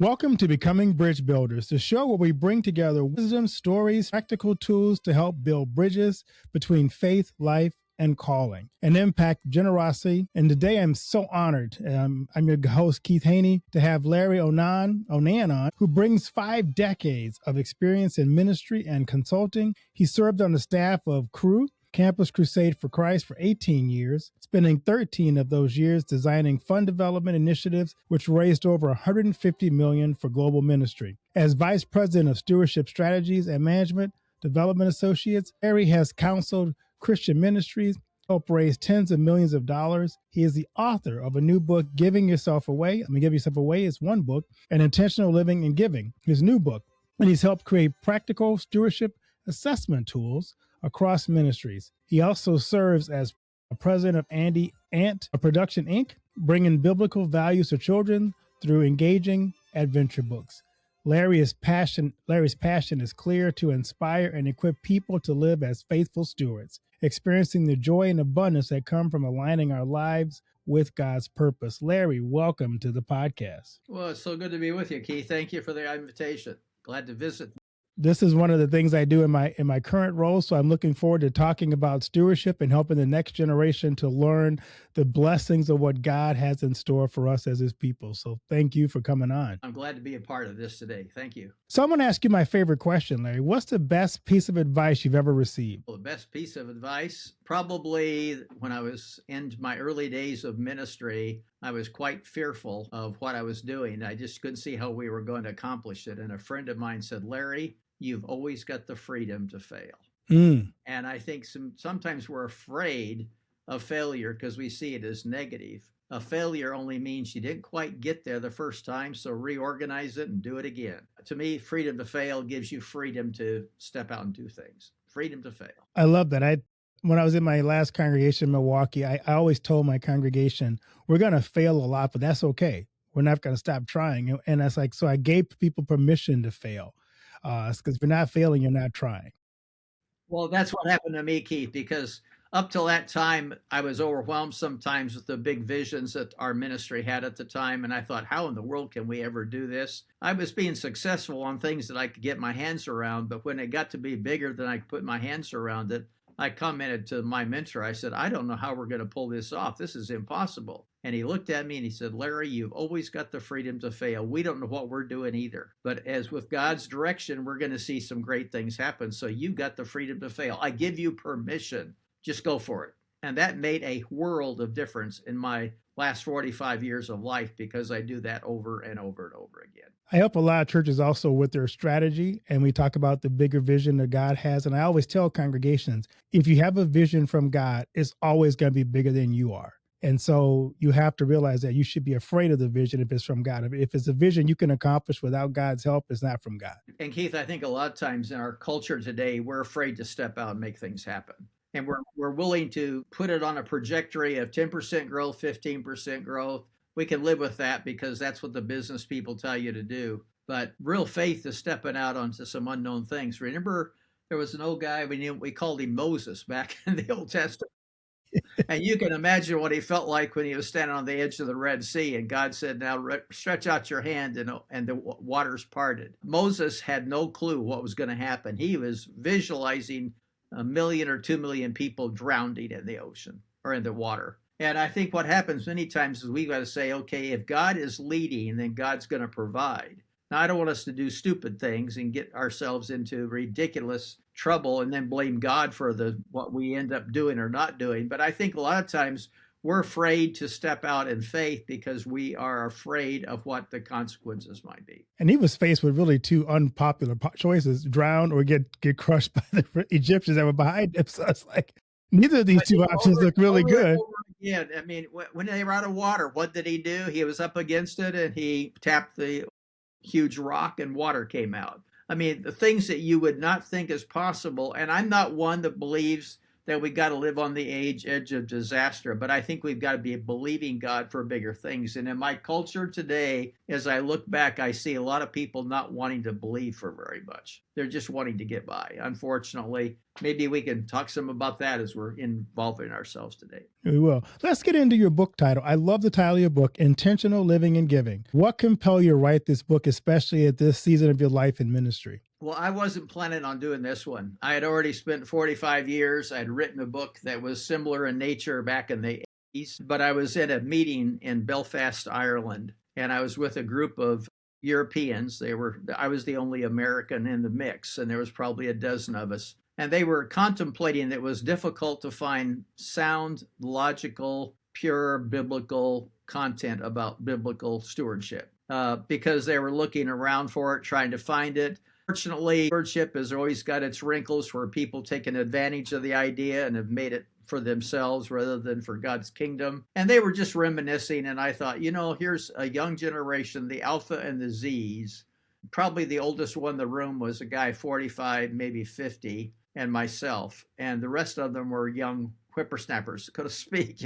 Welcome to Becoming Bridge Builders, the show where we bring together wisdom, stories, practical tools to help build bridges between faith, life, and calling, and impact generosity. And today I'm so honored. I'm your host, Keith Haney, to have Larry Onan on, who brings 5 decades of experience in ministry and consulting. He served on the staff of Cru, Campus Crusade for Christ, for 18 years, spending 13 of those years designing fund development initiatives, which raised over $150 million for global ministry. As Vice President of Stewardship Strategies and Management Development Associates, Larry has counseled Christian ministries, helped raise tens of millions of dollars. He is the author of a new book, Giving Yourself Away. Give Yourself Away is one book, and Intentional Living and Giving, his new book. And he's helped create practical stewardship assessment tools across ministries. He also serves as president of Andy Ant Production Inc., bringing biblical values to children through engaging adventure books. Larry's passion is clear: to inspire and equip people to live as faithful stewards, experiencing the joy and abundance that come from aligning our lives with God's purpose. Larry, welcome to the podcast. Well, it's so good to be with you, Keith. Thank you for the invitation. Glad to visit. This is one of the things I do in my current role, so I'm looking forward to talking about stewardship and helping the next generation to learn the blessings of what God has in store for us as his people. So thank you for coming on. I'm glad to be a part of this today. Thank you. So I'm going to ask you my favorite question, Larry. What's the best piece of advice you've ever received? Well, the best piece of advice, probably when I was in my early days of ministry, I was quite fearful of what I was doing. I just couldn't see how we were going to accomplish it. And a friend of mine said, Larry, you've always got the freedom to fail. And I think sometimes we're afraid of failure because we see it as negative. A failure only means you didn't quite get there the first time, so reorganize it and do it again. To me, freedom to fail gives you freedom to step out and do things. Freedom to fail. I love that. When I was in my last congregation in Milwaukee, I always told my congregation, we're going to fail a lot, but that's okay. We're not going to stop trying. And that's like, so I gave people permission to fail. Because if you're not failing, you're not trying. Well, that's what happened to me, Keith, because up till that time, I was overwhelmed sometimes with the big visions that our ministry had at the time. And I thought, how in the world can we ever do this? I was being successful on things that I could get my hands around. But when it got to be bigger than I could put my hands around it, I commented to my mentor, I said, I don't know how we're going to pull this off. This is impossible. And he looked at me and he said, Larry, you've always got the freedom to fail. We don't know what we're doing either. But as with God's direction, we're going to see some great things happen. So you've got the freedom to fail. I give you permission. Just go for it. And that made a world of difference in my last 45 years of life because I do that over and over and over again. I help a lot of churches also with their strategy, and we talk about the bigger vision that God has. And I always tell congregations, if you have a vision from God, it's always going to be bigger than you are. And so you have to realize that you should be afraid of the vision if it's from God. If it's a vision you can accomplish without God's help, it's not from God. And Keith, I think a lot of times in our culture today, we're afraid to step out and make things happen. And we're willing to put it on a trajectory of 10% growth, 15% growth. We can live with that because that's what the business people tell you to do. But real faith is stepping out onto some unknown things. Remember, there was an old guy, we called him Moses back in the Old Testament. And you can imagine what he felt like when he was standing on the edge of the Red Sea. And God said, now stretch out your hand, and the waters parted. Moses had no clue what was going to happen. He was visualizing 1 million or 2 million people drowning in the ocean or in the water. And I think what happens many times is we got to say, okay, if God is leading, then God's going to provide. Now, I don't want us to do stupid things and get ourselves into ridiculous trouble and then blame God for what we end up doing or not doing. But I think a lot of times we're afraid to step out in faith because we are afraid of what the consequences might be. And he was faced with really 2 unpopular choices: drown or get crushed by the Egyptians that were behind him. So it's like, neither of these 2 options look really good. Yeah, I mean, when they were out of water, what did he do? He was up against it and he tapped the huge rock and water came out. I mean, the things that you would not think is possible. And I'm not one that believes that we got to live on the edge of disaster, but I think we've got to be believing God for bigger things. And in my culture today, as I look back, I see a lot of people not wanting to believe for very much. They're just wanting to get by. Unfortunately, maybe we can talk some about that as we're involving ourselves today. We will. Let's get into your book title. I love the title of your book, Intentional Living and Giving. What compelled you to write this book, especially at this season of your life and ministry? Well, I wasn't planning on doing this one. I had already spent 45 years. I had written a book that was similar in nature back in the 80s, but I was at a meeting in Belfast, Ireland, and I was with a group of Europeans. I was the only American in the mix, and there was probably a dozen of us. And they were contemplating that it was difficult to find sound, logical, pure biblical content about biblical stewardship because they were looking around for it, trying to find it. Fortunately, stewardship has always got its wrinkles where people taken advantage of the idea and have made it for themselves rather than for God's kingdom. And they were just reminiscing. And I thought, here's a young generation, the Alpha and the Z's. Probably the oldest one in the room was a guy 45, maybe 50, and myself. And the rest of them were young whippersnappers, so to speak,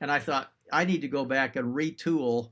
And I thought, I need to go back and retool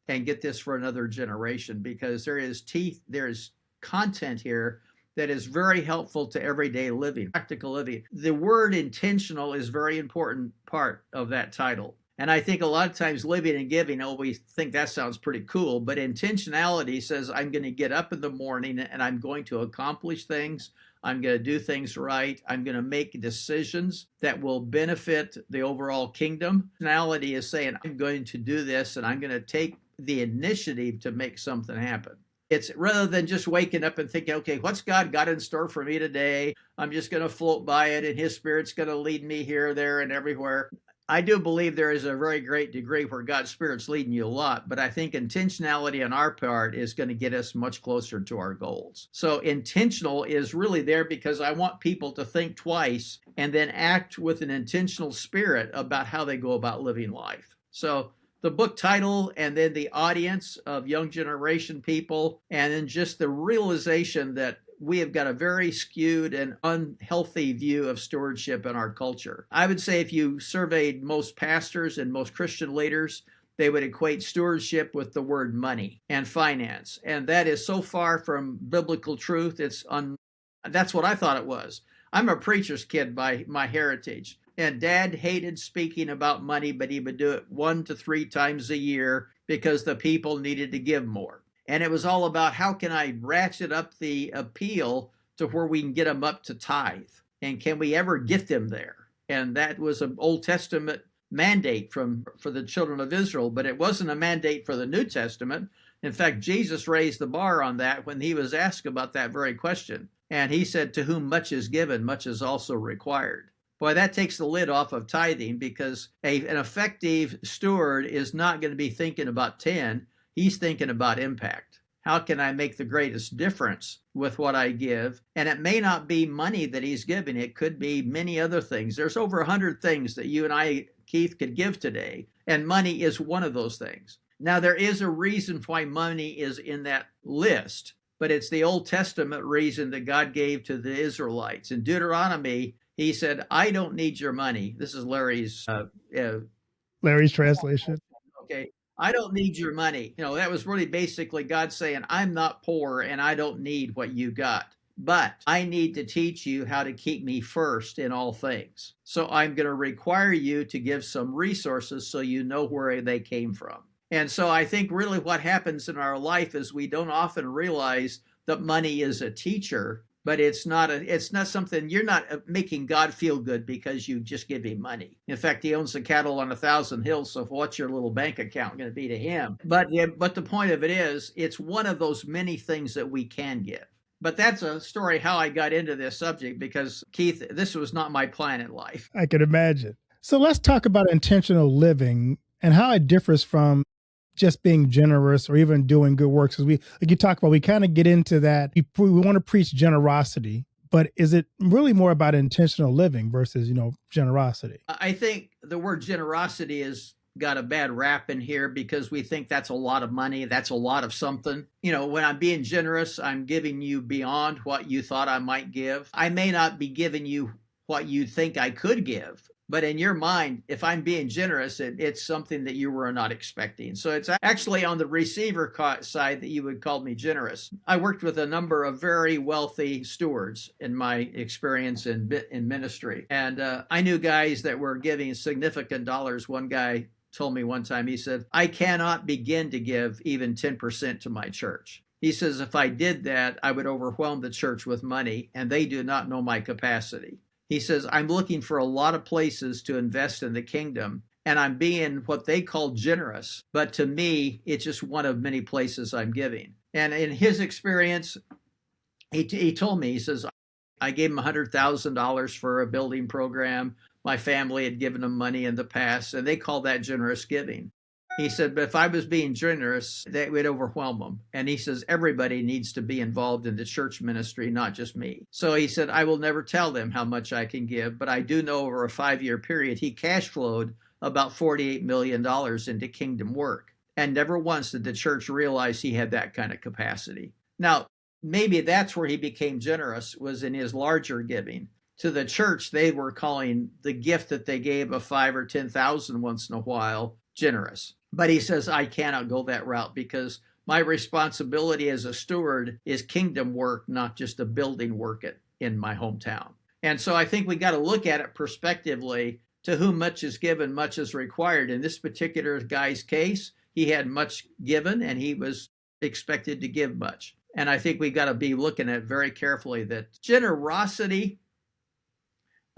and get this for another generation because there is content here that is very helpful to everyday living, practical living. The word intentional is a very important part of that title. And I think a lot of times living and giving, we think that sounds pretty cool, but intentionality says I'm going to get up in the morning and I'm going to accomplish things. I'm going to do things right. I'm going to make decisions that will benefit the overall kingdom. Intentionality is saying I'm going to do this and I'm going to take the initiative to make something happen. It's rather than just waking up and thinking, okay, what's God got in store for me today? I'm just going to float by it and his spirit's going to lead me here, there, and everywhere. I do believe there is a very great degree where God's spirit's leading you a lot, but I think intentionality on our part is going to get us much closer to our goals. So intentional is really there because I want people to think twice and then act with an intentional spirit about how they go about living life. So the book title and then the audience of young generation people, and then just the realization that we have got a very skewed and unhealthy view of stewardship in our culture. I would say if you surveyed most pastors and most Christian leaders, they would equate stewardship with the word money and finance. And that is so far from biblical truth. That's what I thought it was. I'm a preacher's kid by my heritage. And Dad hated speaking about money, but he would do it 1 to 3 times a year because the people needed to give more. And it was all about how can I ratchet up the appeal to where we can get them up to tithe? And can we ever get them there? And that was an Old Testament mandate for the children of Israel, but it wasn't a mandate for the New Testament. In fact, Jesus raised the bar on that when he was asked about that very question. And he said, to whom much is given, much is also required. Boy, that takes the lid off of tithing because an effective steward is not going to be thinking about 10. He's thinking about impact. How can I make the greatest difference with what I give? And it may not be money that he's giving. It could be many other things. There's over 100 things that you and I, Keith, could give today. And money is one of those things. Now, there is a reason why money is in that list, but it's the Old Testament reason that God gave to the Israelites. In Deuteronomy, he said, I don't need your money. This is Larry's translation. Okay. I don't need your money. That was really basically God saying, I'm not poor and I don't need what you got, but I need to teach you how to keep me first in all things. So I'm going to require you to give some resources so you know where they came from. And so I think really what happens in our life is we don't often realize that money is a teacher, but it's not something, you're not making God feel good because you just give him money. In fact, he owns the cattle on 1,000 hills, so what's your little bank account going to be to him? But the point of it is, it's one of those many things that we can give. But that's a story how I got into this subject because, Keith, this was not my plan in life. I can imagine. So let's talk about intentional living and how it differs from just being generous or even doing good works. Because like you talk about, we kind of get into that. We want to preach generosity, but is it really more about intentional living versus, generosity? I think the word generosity has got a bad rap in here because we think that's a lot of money. That's a lot of something. When I'm being generous, I'm giving you beyond what you thought I might give. I may not be giving you what you think I could give. But in your mind, if I'm being generous, it's something that you were not expecting. So it's actually on the receiver side that you would call me generous. I worked with a number of very wealthy stewards in my experience in ministry. And I knew guys that were giving significant dollars. One guy told me one time, he said, I cannot begin to give even 10% to my church. He says, if I did that, I would overwhelm the church with money, and they do not know my capacity. He says, I'm looking for a lot of places to invest in the kingdom, and I'm being what they call generous. But to me, it's just one of many places I'm giving. And in his experience, he told me, he says, I gave him $100,000 for a building program. My family had given him money in the past, and they call that generous giving. He said, but if I was being generous, that would overwhelm them. And he says, everybody needs to be involved in the church ministry, not just me. So he said, I will never tell them how much I can give, but I do know over a 5-year period, he cash flowed about $48 million into kingdom work. And never once did the church realize he had that kind of capacity. Now, maybe that's where he became generous, was in his larger giving. To the church, they were calling the gift that they gave of $5,000 or $10,000 once in a while generous. But he says, I cannot go that route because my responsibility as a steward is kingdom work, not just a building work in my hometown. And so I think we got to look at it prospectively. To whom much is given, much is required. In this particular guy's case, he had much given and he was expected to give much. And I think we got to be looking at very carefully that generosity,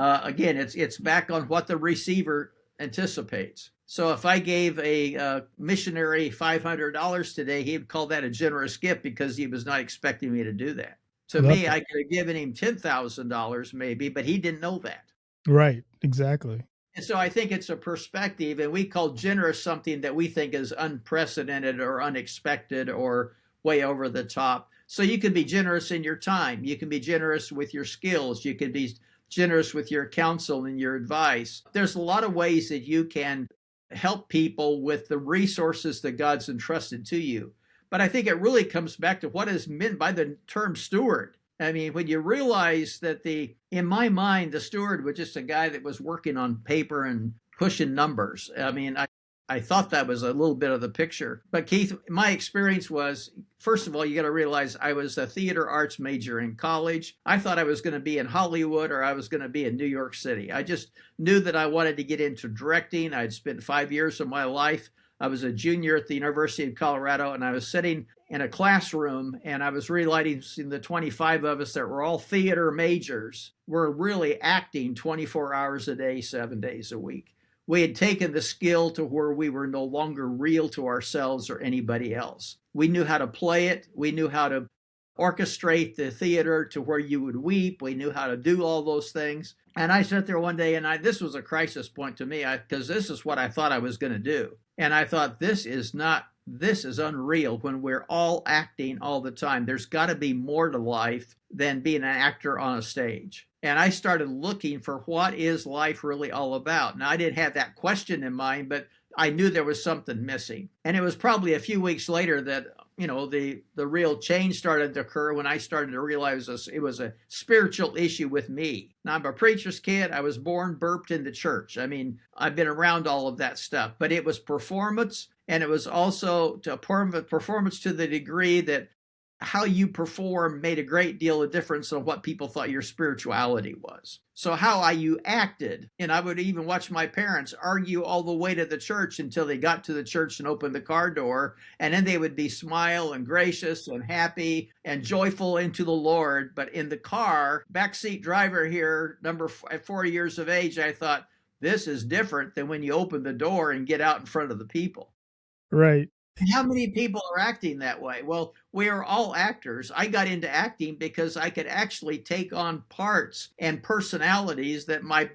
again, it's back on what the receiver anticipates. So if I gave a missionary $500 today, he'd call that a generous gift because he was not expecting me to do that. To me, I could have given him $10,000 maybe, but he didn't know that. Right, exactly. And so I think it's a perspective, and we call generous something that we think is unprecedented or unexpected or way over the top. So you can be generous in your time. You can be generous with your skills. You can be generous with your counsel and your advice. There's a lot of ways that you can help people with the resources that God's entrusted to you. But I think it really comes back to what is meant by the term steward. I mean, when you realize that in my mind, the steward was just a guy that was working on paper and pushing numbers. I mean, I thought that was a little bit of the picture. But Keith, my experience was, first of all, you got to realize I was a theater arts major in college. I thought I was going to be in Hollywood or I was going to be in New York City. I just knew that I wanted to get into directing. I'd spent 5 years of my life. I was a junior at the University of Colorado, and I was sitting in a classroom, and I was realizing the 25 of us that were all theater majors were really acting 24 hours a day, 7 days a week. We had taken the skill to where we were no longer real to ourselves or anybody else. We knew how to play it. We knew how to orchestrate the theater to where you would weep. We knew how to do all those things. And I sat there one day, and this was a crisis point to me because this is what I thought I was going to do. And I thought, this is unreal when we're all acting all the time. There's got to be more to life than being an actor on a stage. And I started looking for what is life really all about. Now, I didn't have that question in mind, but I knew there was something missing. And it was probably a few weeks later that, the real change started to occur when I started to realize it was a spiritual issue with me. Now, I'm a preacher's kid. I was born, burped in the church. I mean, I've been around all of that stuff, but it was performance. And it was also performance to the degree that how you perform made a great deal of difference on what people thought your spirituality was. So how you acted, and I would even watch my parents argue all the way to the church until they got to the church and opened the car door, and then they would be smile and gracious and happy and joyful into the Lord. But in the car, backseat driver here, at 4 years of age, I thought, this is different than when you open the door and get out in front of the people. Right. How many people are acting that way? Well, we are all actors. I got into acting because I could actually take on parts and personalities that my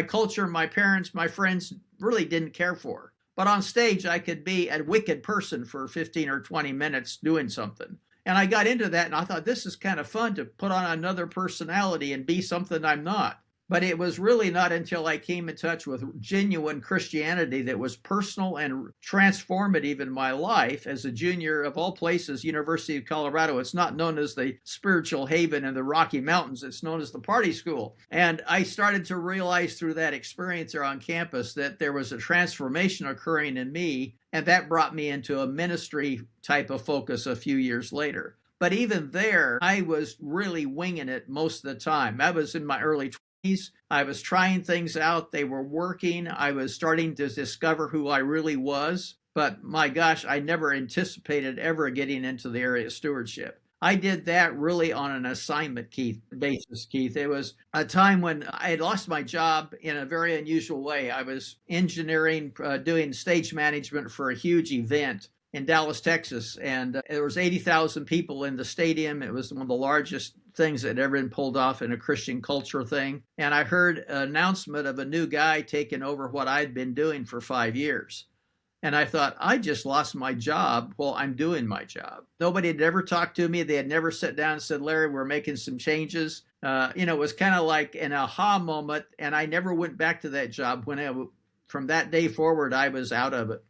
culture, my parents, my friends really didn't care for. But on stage, I could be a wicked person for 15 or 20 minutes doing something. And I got into that, and I thought, this is kind of fun to put on another personality and be something I'm not. But it was really not until I came in touch with genuine Christianity that was personal and transformative in my life as a junior of all places, University of Colorado. It's not known as the spiritual haven in the Rocky Mountains. It's known as the party school. And I started to realize through that experience there on campus that there was a transformation occurring in me. And that brought me into a ministry type of focus a few years later. But even there, I was really winging it most of the time. I was in my early 20s. I was trying things out. They were working. I was starting to discover who I really was. But my gosh, I never anticipated ever getting into the area of stewardship. I did that really on an assignment, basis, Keith. It was a time when I had lost my job in a very unusual way. I was engineering, doing stage management for a huge event in Dallas, Texas, and there was 80,000 people in the stadium. It was one of the largest things that had ever been pulled off in a Christian culture thing. And I heard an announcement of a new guy taking over what I'd been doing for 5 years. And I thought, I just lost my job while I'm doing my job. Nobody had ever talked to me. They had never sat down and said, Larry, we're making some changes. It was kind of like an aha moment. And I never went back to that job. From that day forward, I was out of it.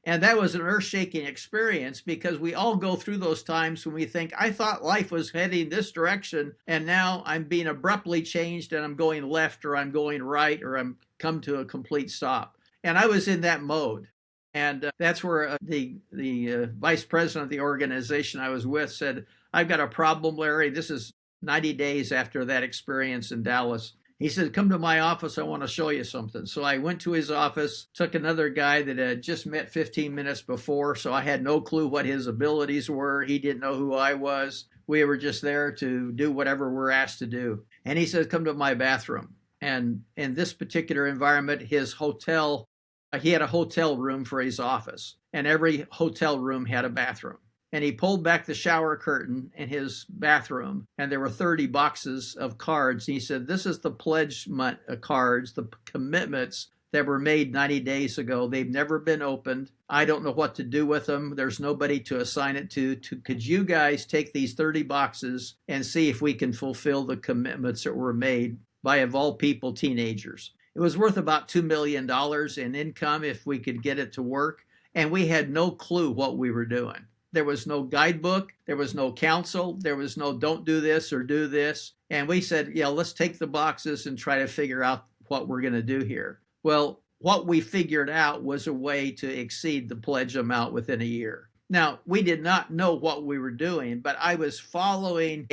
And that was an earth-shaking experience because we all go through those times when we think, I thought life was heading this direction, and now I'm being abruptly changed and I'm going left or I'm going right or I'm come to a complete stop. And I was in that mode. And that's where the vice president of the organization I was with said, I've got a problem, Larry. This is 90 days after that experience in Dallas. He said, come to my office. I want to show you something. So I went to his office, took another guy that had just met 15 minutes before. So I had no clue what his abilities were. He didn't know who I was. We were just there to do whatever we're asked to do. And he said, come to my bathroom. And in this particular environment, he had a hotel room for his office. And every hotel room had a bathroom. And he pulled back the shower curtain in his bathroom, and there were 30 boxes of cards. And he said, this is the pledge cards, the commitments that were made 90 days ago. They've never been opened. I don't know what to do with them. There's nobody to assign it to. Could you guys take these 30 boxes and see if we can fulfill the commitments that were made by, of all people, teenagers? It was worth about $2 million in income if we could get it to work. And we had no clue what we were doing. There was no guidebook. There was no counsel. There was no don't do this or do this. And we said, yeah, let's take the boxes and try to figure out what we're going to do here. Well, what we figured out was a way to exceed the pledge amount within a year. Now, we did not know what we were doing, but I was following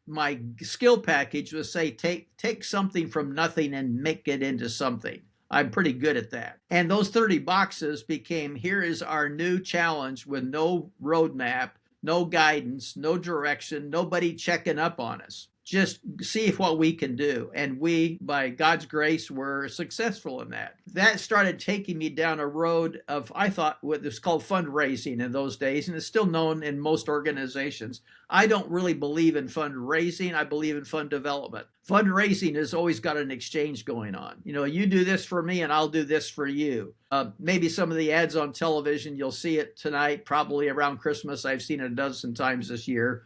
my skill package was say, take something from nothing and make it into something. I'm pretty good at that. And those 30 boxes became, here is our new challenge with no roadmap, no guidance, no direction, nobody checking up on us. Just see what we can do. And we, by God's grace, were successful in that. That started taking me down a road of, I thought, what was called fundraising in those days, and it's still known in most organizations. I don't really believe in fundraising. I believe in fund development. Fundraising has always got an exchange going on. You do this for me and I'll do this for you. Maybe some of the ads on television, you'll see it tonight, probably around Christmas. I've seen it a dozen times this year.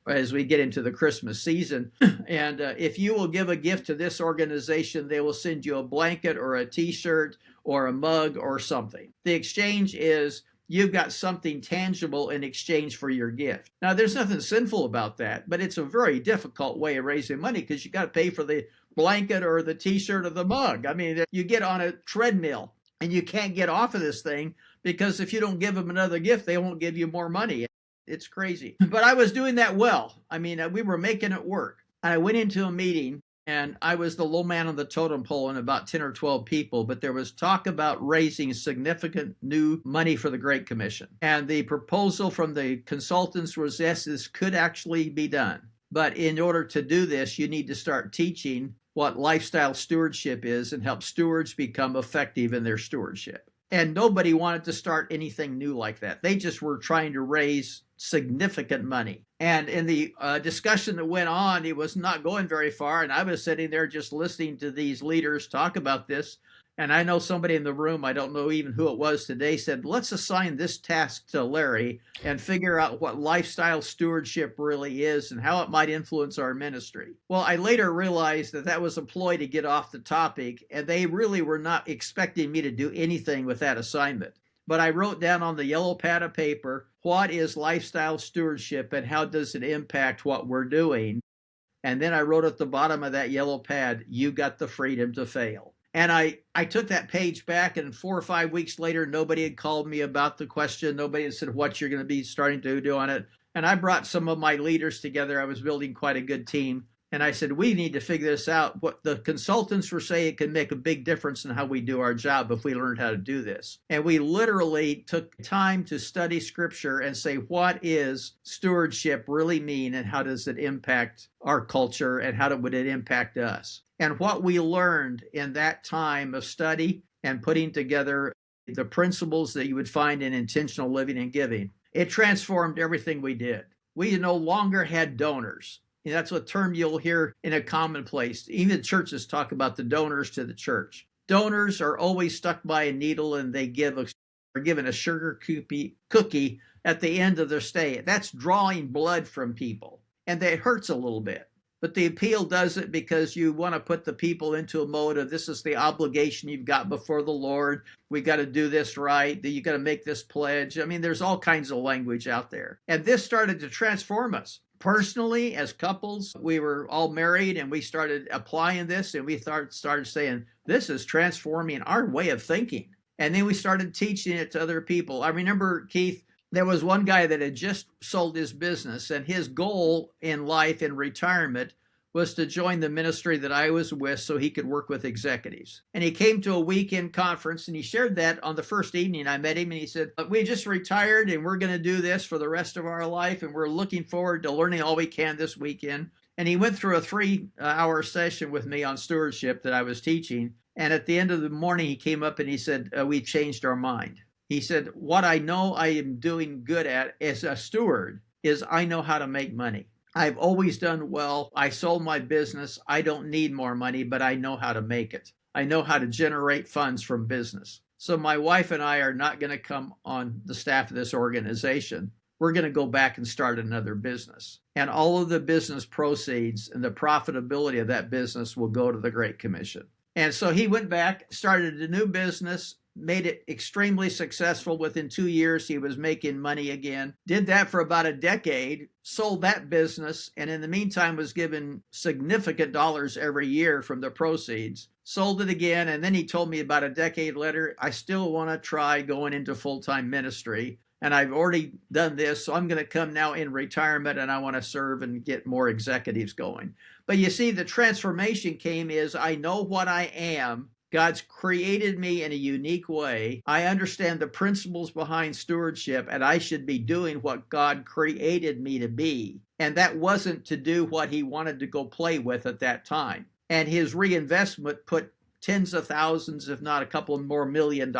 As we get into the Christmas season. And if you will give a gift to this organization, they will send you a blanket or a t-shirt or a mug or something. The exchange is you've got something tangible in exchange for your gift. Now, there's nothing sinful about that, but it's a very difficult way of raising money because you got to pay for the blanket or the t-shirt or the mug. I mean, you get on a treadmill and you can't get off of this thing because if you don't give them another gift, they won't give you more money. It's crazy. But I was doing that well. I mean, we were making it work. I went into a meeting and I was the low man on the totem pole and about 10 or 12 people, but there was talk about raising significant new money for the Great Commission. And the proposal from the consultants was, yes, this could actually be done. But in order to do this, you need to start teaching what lifestyle stewardship is and help stewards become effective in their stewardship. And nobody wanted to start anything new like that. They just were trying to raise significant money. And in the discussion that went on, it was not going very far. And I was sitting there just listening to these leaders talk about this. And I know somebody in the room, I don't know even who it was today, said, let's assign this task to Larry and figure out what lifestyle stewardship really is and how it might influence our ministry. Well, I later realized that that was a ploy to get off the topic, and they really were not expecting me to do anything with that assignment. But I wrote down on the yellow pad of paper, what is lifestyle stewardship and how does it impact what we're doing? And then I wrote at the bottom of that yellow pad, you got the freedom to fail. And I took that page back, and 4 or 5 weeks later, nobody had called me about the question. Nobody had said what you're going to be starting to do on it. And I brought some of my leaders together. I was building quite a good team. And I said, we need to figure this out. What the consultants were saying, it can make a big difference in how we do our job if we learn how to do this. And we literally took time to study scripture and say, what is stewardship really mean and how does it impact our culture and how would it impact us? And what we learned in that time of study and putting together the principles that you would find in intentional living and giving, it transformed everything we did. We no longer had donors. And that's a term you'll hear in a commonplace. Even churches talk about the donors to the church. Donors are always stuck by a needle and they are given a sugar cookie at the end of their stay. That's drawing blood from people. And that hurts a little bit. But the appeal does it because you want to put the people into a mode of this is the obligation you've got before the Lord. We got to do this right. You got to make this pledge. I mean, there's all kinds of language out there. And this started to transform us. Personally, as couples, we were all married and we started applying this and we started saying, this is transforming our way of thinking. And then we started teaching it to other people. I remember, Keith, there was one guy that had just sold his business, and his goal in life in retirement was to join the ministry that I was with so he could work with executives. And he came to a weekend conference and he shared that on the first evening I met him, and he said, we just retired and we're going to do this for the rest of our life and we're looking forward to learning all we can this weekend. And he went through a 3-hour session with me on stewardship that I was teaching. And at the end of the morning, he came up and he said, we've changed our mind. He said, what I know I am doing good at as a steward is I know how to make money. I've always done well. I sold my business. I don't need more money, but I know how to make it. I know how to generate funds from business. So my wife and I are not going to come on the staff of this organization. We're going to go back and start another business. And all of the business proceeds and the profitability of that business will go to the Great Commission. And so he went back, started a new business, made it extremely successful. Within 2 years, he was making money again. Did that for about a decade, sold that business, and in the meantime was given significant dollars every year from the proceeds. Sold it again, and then he told me about a decade later, I still want to try going into full-time ministry. And I've already done this, so I'm going to come now in retirement and I want to serve and get more executives going. But you see, the transformation came is I know what I am. God's created me in a unique way. I understand the principles behind stewardship, and I should be doing what God created me to be. And that wasn't to do what he wanted to go play with at that time. And his reinvestment put tens of thousands, if not a couple more $1 million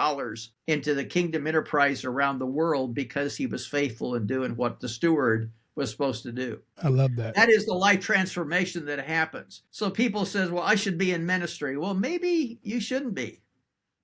into the kingdom enterprise around the world because he was faithful in doing what the steward was supposed to do. I love that. That is the life transformation that happens. So people says, well, I should be in ministry. Well, maybe you shouldn't be.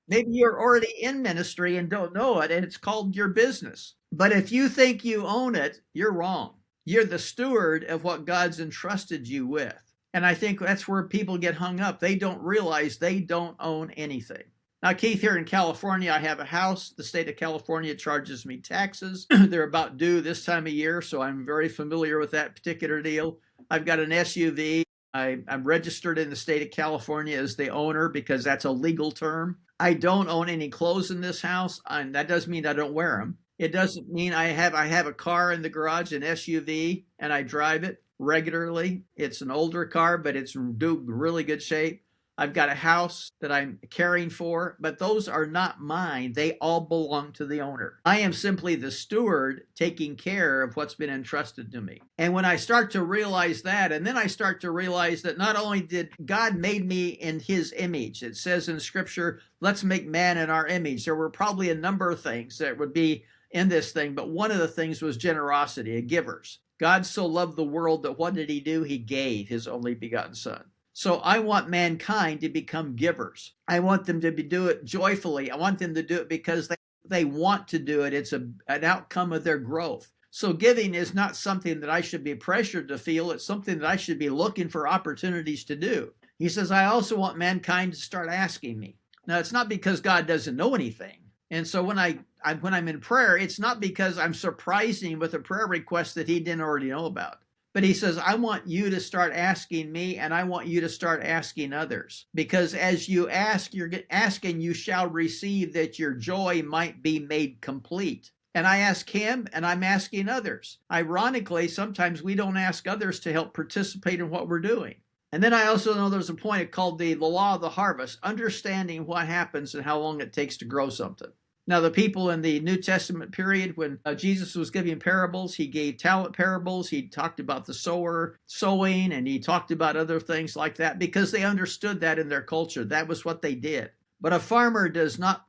Maybe you're already in ministry and don't know it, and it's called your business. But if you think you own it, you're wrong. You're the steward of what God's entrusted you with. And I think that's where people get hung up. They don't realize they don't own anything. Now, Keith, here in California, I have a house. The state of California charges me taxes. They're about due this time of year, so I'm very familiar with that particular deal. I've got an SUV. I'm registered in the state of California as the owner because that's a legal term. I don't own any clothes in this house, and that doesn't mean I don't wear them. It doesn't mean I have a car in the garage, an SUV, and I drive it regularly. It's an older car, but it's in really good shape. I've got a house that I'm caring for, but those are not mine. They all belong to the owner. I am simply the steward taking care of what's been entrusted to me. And when I start to realize that, and then I start to realize that not only did God made me in his image, it says in scripture, let's make man in our image. There were probably a number of things that would be in this thing, but one of the things was generosity, givers. God so loved the world that what did he do? He gave his only begotten son. So I want mankind to become givers. I want them to do it joyfully. I want them to do it because they want to do it. It's an outcome of their growth. So giving is not something that I should be pressured to feel. It's something that I should be looking for opportunities to do. He says, I also want mankind to start asking me. Now, it's not because God doesn't know anything. And so when I'm in prayer, it's not because I'm surprising him with a prayer request that he didn't already know about. But he says, I want you to start asking me, and I want you to start asking others. Because as you ask, you're asking, you shall receive, that your joy might be made complete. And I ask him, and I'm asking others. Ironically, sometimes we don't ask others to help participate in what we're doing. And then I also know there's a point called the law of the harvest, understanding what happens and how long it takes to grow something. Now, the people in the New Testament period, when Jesus was giving parables, he gave talent parables. He talked about the sower sowing, and he talked about other things like that because they understood that in their culture. That was what they did. But a farmer does not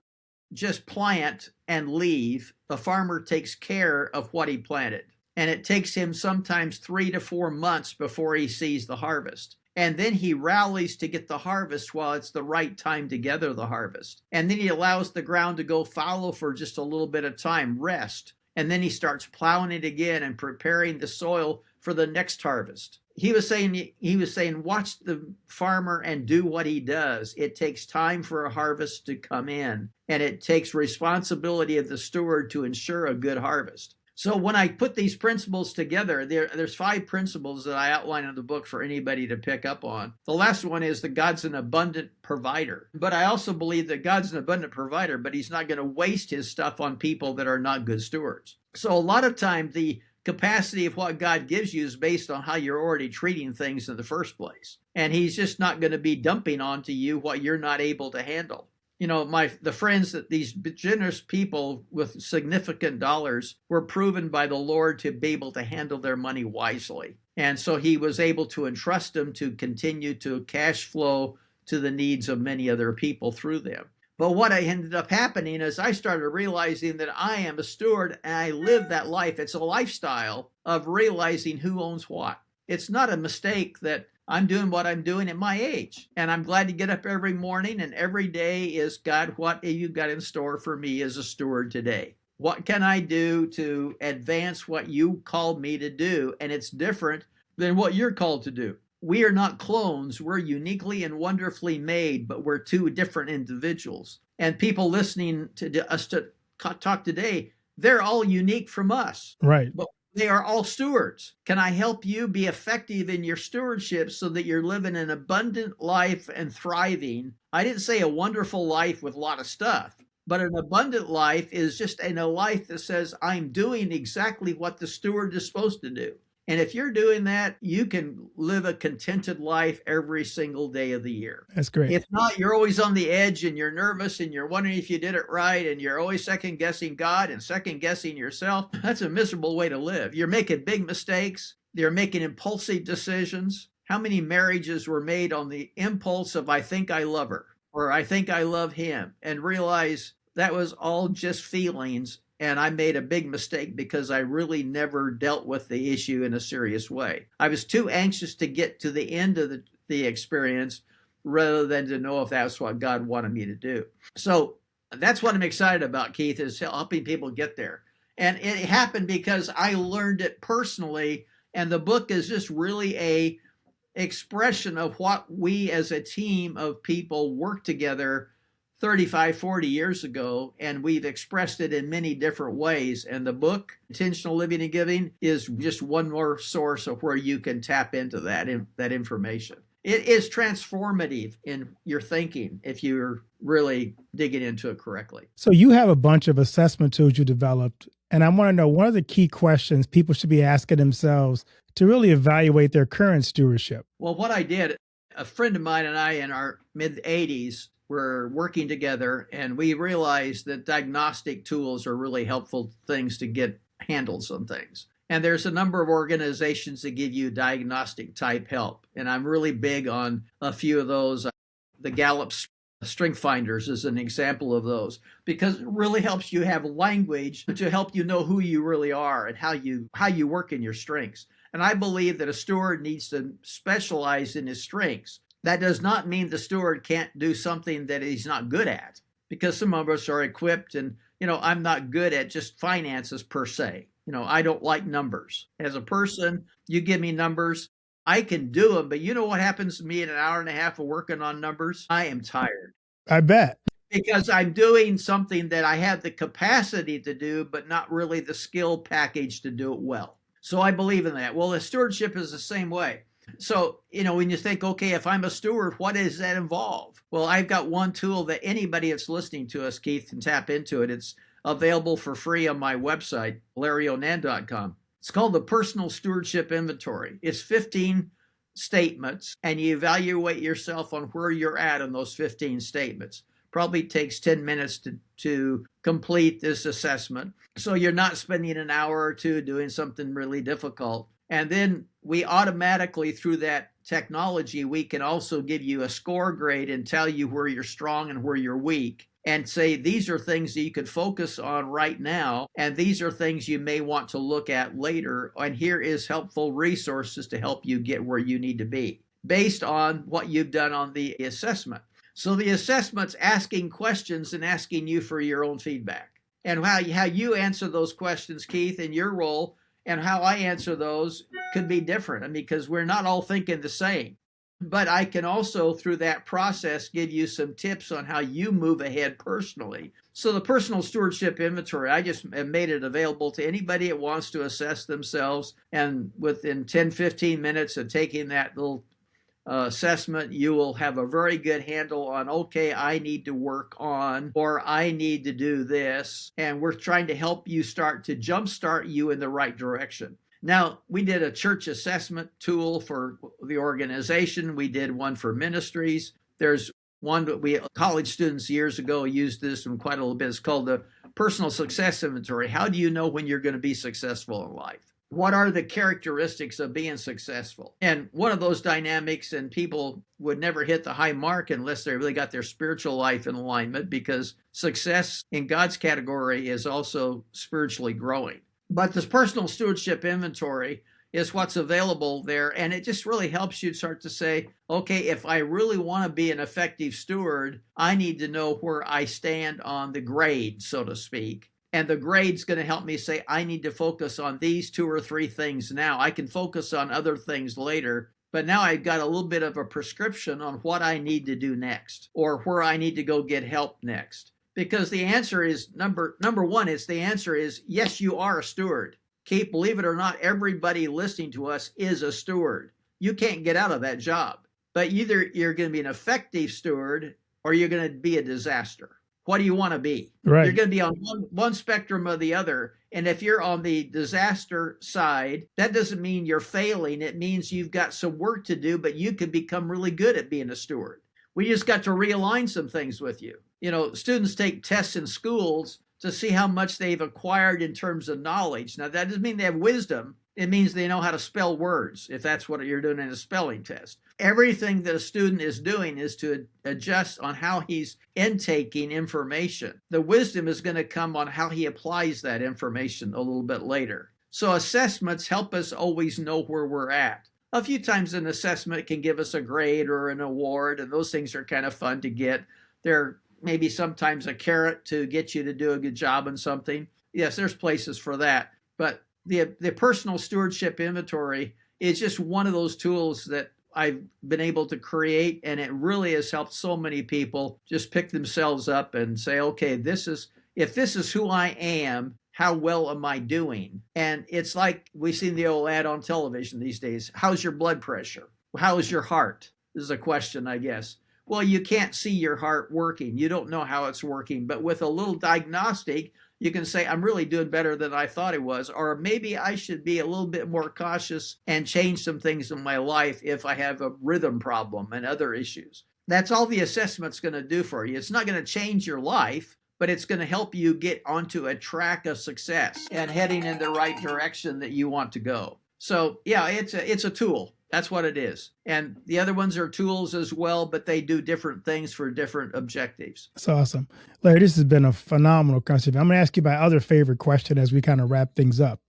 just plant and leave. A farmer takes care of what he planted. And it takes him sometimes 3 to 4 months before he sees the harvest. And then he rallies to get the harvest while it's the right time to gather the harvest. And then he allows the ground to go fallow for just a little bit of time, rest. And then he starts plowing it again and preparing the soil for the next harvest. He was saying, watch the farmer and do what he does. It takes time for a harvest to come in, and it takes responsibility of the steward to ensure a good harvest. So when I put these principles together, there's 5 principles that I outline in the book for anybody to pick up on. The last one is that God's an abundant provider. But I also believe that God's an abundant provider, but he's not going to waste his stuff on people that are not good stewards. So a lot of time, the capacity of what God gives you is based on how you're already treating things in the first place. And he's just not going to be dumping onto you what you're not able to handle. You know, the friends that these generous people with significant dollars were proven by the Lord to be able to handle their money wisely. And so he was able to entrust them to continue to cash flow to the needs of many other people through them. But what ended up happening is I started realizing that I am a steward and I live that life. It's a lifestyle of realizing who owns what. It's not a mistake that I'm doing what I'm doing at my age. And I'm glad to get up every morning, and every day is, God, what have you got in store for me as a steward today? What can I do to advance what you called me to do? And it's different than what you're called to do. We are not clones. We're uniquely and wonderfully made, but we're 2 different individuals. And people listening to us to talk today, they're all unique from us. Right. But they are all stewards. Can I help you be effective in your stewardship so that you're living an abundant life and thriving? I didn't say a wonderful life with a lot of stuff, but an abundant life is just a life that says, I'm doing exactly what the steward is supposed to do. And if you're doing that, you can live a contented life every single day of the year. That's great. If not, you're always on the edge and you're nervous and you're wondering if you did it right, and you're always second guessing God and second guessing yourself. That's a miserable way to live. You're making big mistakes. You're making impulsive decisions. How many marriages were made on the impulse of, I think I love her, or I think I love him, and realize that was all just feelings. And I made a big mistake because I really never dealt with the issue in a serious way. I was too anxious to get to the end of the experience rather than to know if that's what God wanted me to do. So that's what I'm excited about, Keith, is helping people get there. And it happened because I learned it personally. And the book is just really a expression of what we as a team of people work together 35, 40 years ago, and we've expressed it in many different ways. And the book, Intentional Living and Giving, is just one more source of where you can tap into that information. It is transformative in your thinking if you're really digging into it correctly. So you have a bunch of assessment tools you developed, and I want to know, what are the key questions people should be asking themselves to really evaluate their current stewardship? Well, what I did, a friend of mine and I in our mid-80s, we're working together, and we realized that diagnostic tools are really helpful things to get handles on things. And there's a number of organizations that give you diagnostic type help. And I'm really big on a few of those. The Gallup Strength Finders is an example of those, because it really helps you have language to help you know who you really are and how you work in your strengths. And I believe that a steward needs to specialize in his strengths. That does not mean the steward can't do something that he's not good at, because some of us are equipped, and I'm not good at just finances per se. I don't like numbers. As a person, you give me numbers, I can do them, but you know what happens to me in an hour and a half of working on numbers? I am tired I bet. because I'm doing something that I have the capacity to do, but not really the skill package to do it well. So I believe in that. Well, the stewardship is the same way. So, when you think, okay, if I'm a steward, what does that involve? Well, I've got one tool that anybody that's listening to us, Keith, can tap into it. It's available for free on my website, LarryOnan.com. It's called the Personal Stewardship Inventory. It's 15 statements, and you evaluate yourself on where you're at in those 15 statements. Probably takes 10 minutes to complete this assessment. So you're not spending an hour or two doing something really difficult. And then we automatically, through that technology, we can also give you a score grade and tell you where you're strong and where you're weak, and say these are things that you could focus on right now, and these are things you may want to look at later, and here is helpful resources to help you get where you need to be based on what you've done on the assessment. So the assessment's asking questions and asking you for your own feedback, and how you answer those questions, Keith, in your role, and how I answer those could be different, because we're not all thinking the same. But I can also, through that process, give you some tips on how you move ahead personally. So the Personal Stewardship Inventory, I just have made it available to anybody that wants to assess themselves. And within 10, 15 minutes of taking that little assessment, you will have a very good handle on, okay, I need to work on, or I need to do this. And we're trying to help you start to jumpstart you in the right direction. Now, we did a church assessment tool for the organization. We did one for ministries. There's one that college students years ago used this in quite a little bit. It's called the Personal Success Inventory. How do you know when you're going to be successful in life? What are the characteristics of being successful? And one of those dynamics, and people would never hit the high mark unless they really got their spiritual life in alignment, because success in God's category is also spiritually growing. But this Personal Stewardship Inventory is what's available there, and it just really helps you start to say, okay, if I really want to be an effective steward, I need to know where I stand on the grade, so to speak. And the grade's going to help me say, I need to focus on these 2 or 3 things now. I can focus on other things later, but now I've got a little bit of a prescription on what I need to do next, or where I need to go get help next. Because the answer is, number one, the answer is, yes, you are a steward. Keith, believe it or not, everybody listening to us is a steward. You can't get out of that job. But either you're going to be an effective steward, or you're going to be a disaster. What do you want to be? Right. You're going to be on one spectrum or the other. And if you're on the disaster side, that doesn't mean you're failing. It means you've got some work to do, but you could become really good at being a steward. We just got to realign some things with you. Students take tests in schools to see how much they've acquired in terms of knowledge. Now, that doesn't mean they have wisdom. It means they know how to spell words, if that's what you're doing in a spelling test. Everything that a student is doing is to adjust on how he's intaking information. The wisdom is going to come on how he applies that information a little bit later. So assessments help us always know where we're at. A few times an assessment can give us a grade or an award, and those things are kind of fun to get. They're maybe sometimes a carrot to get you to do a good job on something. Yes, there's places for that. But the Personal Stewardship Inventory is just one of those tools that I've been able to create, and it really has helped so many people just pick themselves up and say, okay, if this is who I am, how well am I doing? And it's like we've seen the old ad on television these days. How's your blood pressure? How's your heart? This is a question, I guess. Well, you can't see your heart working. You don't know how it's working. But with a little diagnostic, you can say, I'm really doing better than I thought it was. Or maybe I should be a little bit more cautious and change some things in my life if I have a rhythm problem and other issues. That's all the assessment's going to do for you. It's not going to change your life, but it's going to help you get onto a track of success and heading in the right direction that you want to go. So yeah, it's a tool. That's what it is. And the other ones are tools as well, but they do different things for different objectives. That's awesome. Larry, this has been a phenomenal conversation. I'm going to ask you my other favorite question as we kind of wrap things up.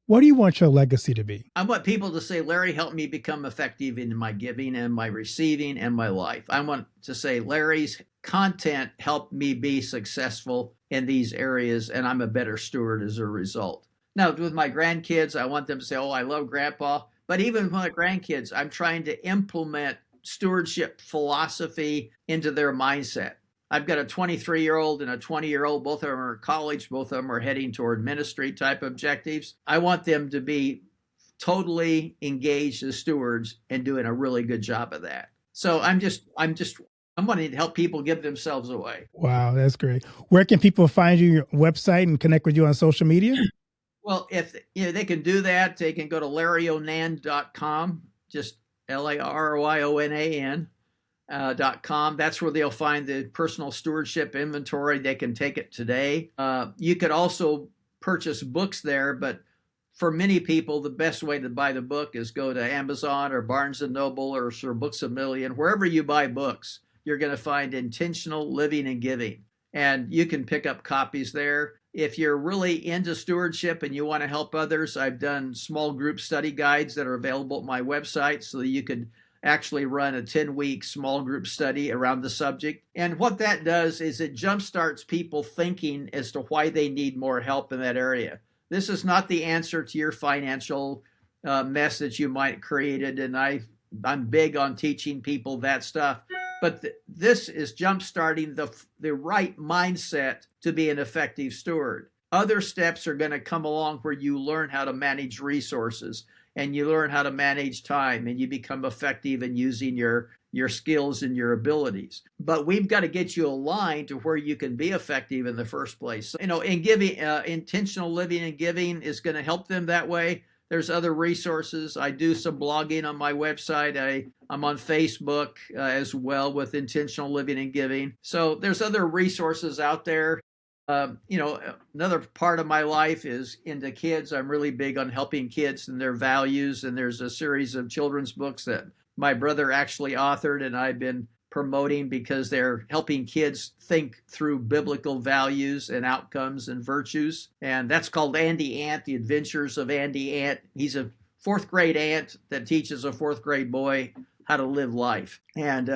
What do you want your legacy to be? I want people to say, Larry helped me become effective in my giving and my receiving and my life. I want to say, Larry's content helped me be successful in these areas, and I'm a better steward as a result. Now, with my grandkids, I want them to say, oh, I love grandpa. But even with my grandkids, I'm trying to implement stewardship philosophy into their mindset. I've got a 23-year-old and a 20-year-old. Both of them are in college. Both of them are heading toward ministry type objectives. I want them to be totally engaged as stewards and doing a really good job of that. So I'm wanting to help people give themselves away. Wow, that's great. Where can people find you, your website, and connect with you on social media? Well, if they can do that, they can go to larryonan.com, just LARYONAN. .com. That's where they'll find the personal stewardship inventory. They can take it today. You could also purchase books there, but for many people, the best way to buy the book is go to Amazon or Barnes & Noble or Books A Million. Wherever you buy books, you're going to find Intentional Living and Giving, and you can pick up copies there. If you're really into stewardship and you want to help others, I've done small group study guides that are available at my website so that you could actually run a 10-week small group study around the subject. And what that does is it jumpstarts people thinking as to why they need more help in that area. This is not the answer to your financial mess that you might have created. And I'm big on teaching people that stuff. But this is jumpstarting the right mindset to be an effective steward. Other steps are going to come along where you learn how to manage resources, and you learn how to manage time, and you become effective in using your skills and your abilities. But we've got to get you aligned to where you can be effective in the first place. So, in giving, intentional living and giving is going to help them that way. There's other resources. I do some blogging on my website. I'm on Facebook as well with intentional living and giving. So there's other resources out there. Another part of my life is into kids. I'm really big on helping kids and their values. And there's a series of children's books that my brother actually authored and I've been promoting because they're helping kids think through biblical values and outcomes and virtues. And that's called Andy Ant, The Adventures of Andy Ant. He's a fourth grade ant that teaches a fourth grade boy how to live life. And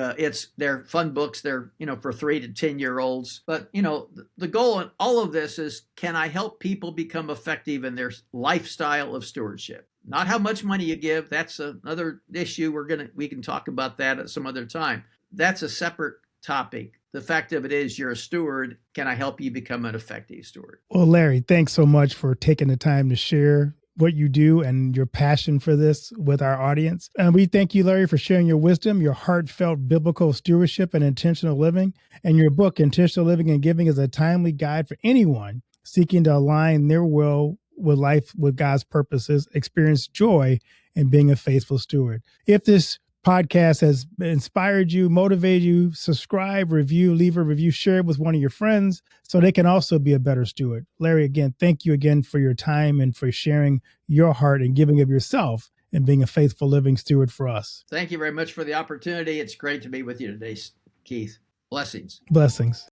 they're fun books. They're, for 3 to 10-year-olds. But, the goal in all of this is, can I help people become effective in their lifestyle of stewardship? Not how much money you give. That's another issue. We can talk about that at some other time. That's a separate topic. The fact of it is, you're a steward. Can I help you become an effective steward? Well, Larry, thanks so much for taking the time to share what you do and your passion for this with our audience. And we thank you, Larry, for sharing your wisdom, your heartfelt biblical stewardship and intentional living. And your book, Intentional Living and Giving, is a timely guide for anyone seeking to align their will with life, with God's purposes, experience joy in being a faithful steward. If this podcast has inspired you, motivated you, subscribe, review, leave a review, share it with one of your friends so they can also be a better steward. Larry, again, thank you again for your time and for sharing your heart and giving of yourself and being a faithful living steward for us. Thank you very much for the opportunity. It's great to be with you today, Keith. Blessings. Blessings.